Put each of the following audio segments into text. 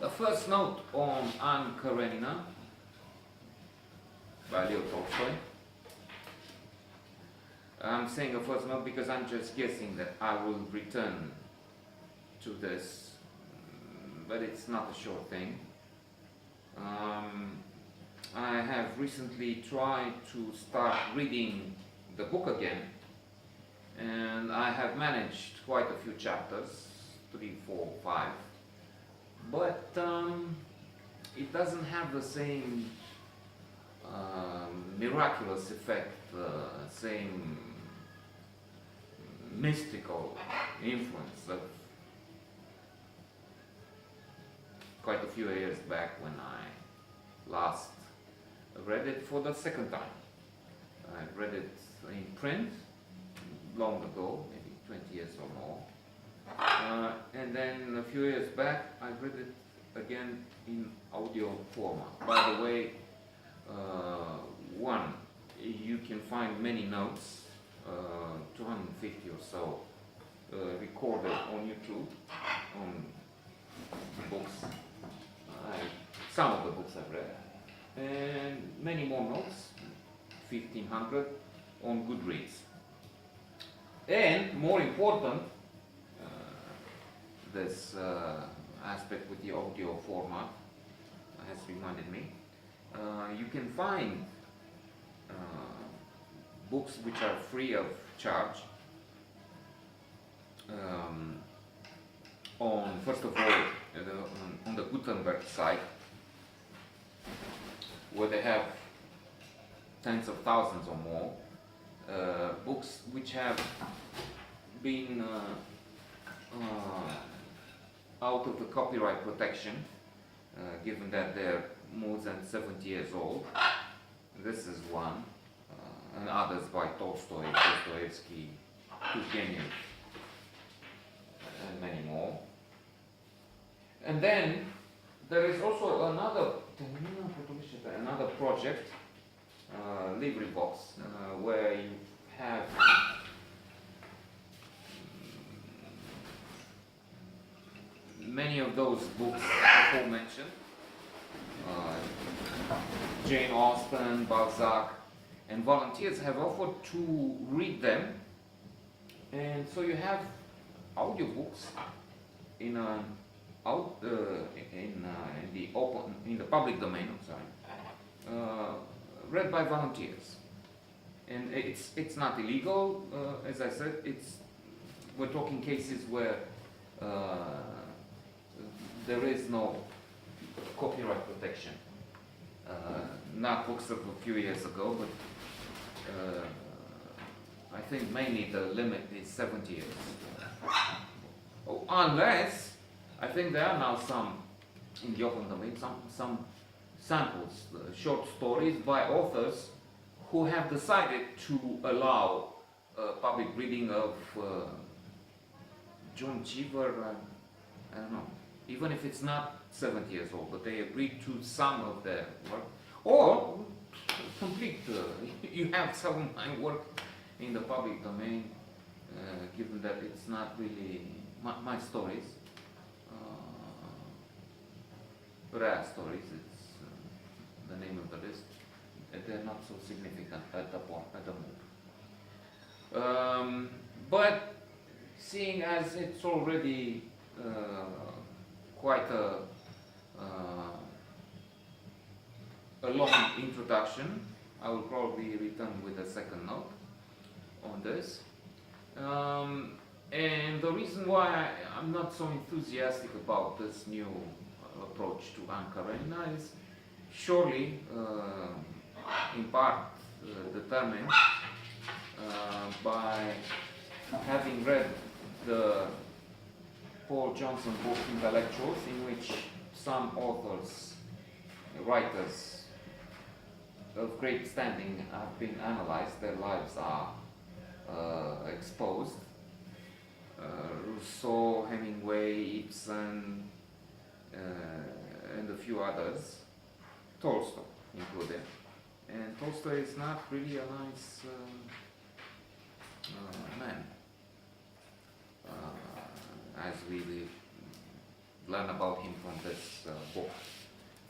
A first note on Karenina by Leo Tolstoy. I'm saying a first note because I'm just guessing that I will return to this, but it's not a short thing. I have recently tried to start reading the book again, and I have managed quite a few chapters, 3, 4, 5, but it doesn't have the same miraculous effect, same mystical influence of quite a few years back when I last read it for the second time. I read it in print long ago, maybe 20 years or more. And then a few years back I read it again in audio format. By the way, you can find many notes, 250 or so, recorded on YouTube, on books, some of the books I've read, and many more notes, 1500, on Goodreads. And more important, this aspect with the audio format has reminded me, you can find books which are free of charge on, first of all, on the Gutenberg site, where they have tens of thousands or more books which have been out of the copyright protection, given that they're more than 70 years old. This is one, and others by Tolstoy, Dostoevsky, Turgenev, and many more. And then there is also another project, LibriVox, where you have many of those books aforementioned, Jane Austen, Balzac, and volunteers have offered to read them, and so you have audiobooks in the public domain. Read by volunteers, and it's not illegal. As I said, we're talking cases where there is no copyright protection. Not books of a few years ago, but I think mainly the limit is 70 years. Unless, I think there are now some in the open domain, some samples, short stories by authors who have decided to allow public reading of John Cheever, I don't know, even if it's not 70 years old, but they agreed to some of their work, or complete, you have some of my work in the public domain, given that it's not really my stories, rare stories, it's the name of the list, they're not so significant at the moment. But seeing as it's already quite a long introduction, I will probably return with a second note on this. And the reason why I'm not so enthusiastic about this new approach to Karenina is surely in part determined by having read the Paul Johnson book Intellectuals, in which some authors, writers of great standing have been analyzed, their lives are exposed. Rousseau, Hemingway, Ibsen, and a few others, Tolstoy included. And Tolstoy is not really a nice man, as we learn about him from this book.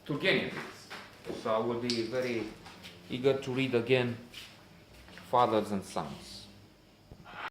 Turgenev is. So I will be very eager to read again Fathers and Sons.